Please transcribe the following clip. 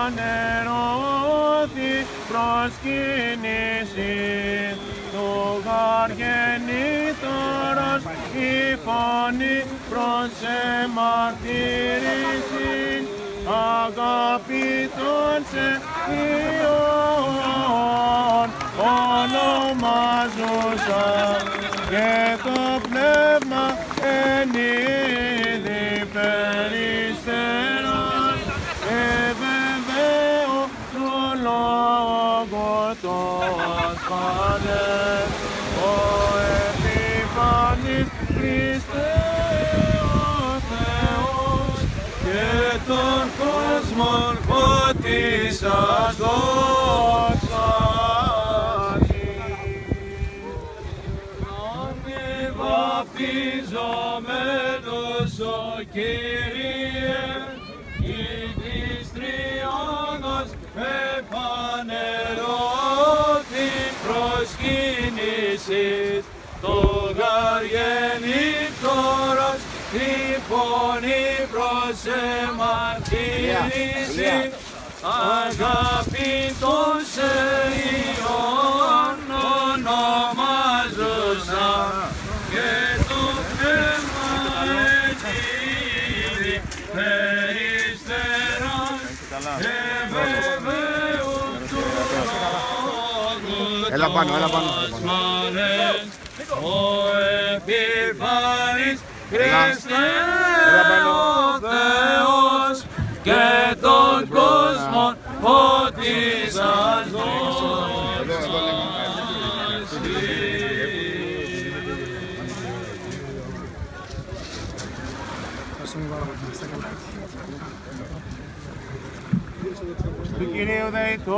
φανερώθη προσκύνηση του γαργενήτωρος η φωνή προς εμαρτύρησιν αγαπητών σε Υιόν ονομάζουσα και το πνεύμα εν είδη περιστεράς βεβαίω του λόγου των πάντες ο επιφανής Χριστέ ο Θεός και τον κόσμον φωτίσας δόξασι. Βαπτιζομένος ο Κύριε η της Τριάδος επανερώθη προσκύνησης το γαργενήτωρος η φωνή προς εμαρτύρηση αγαπητός σε Υιόν ονομάζουσα και το πνεύμα έτσι περιστεράς και βεβαίω του λόγου ο επιφανής Χριστέ ο Θεός και τον κόσμο φωτίσας δόξασι. Του Κυρίου δεηθώ.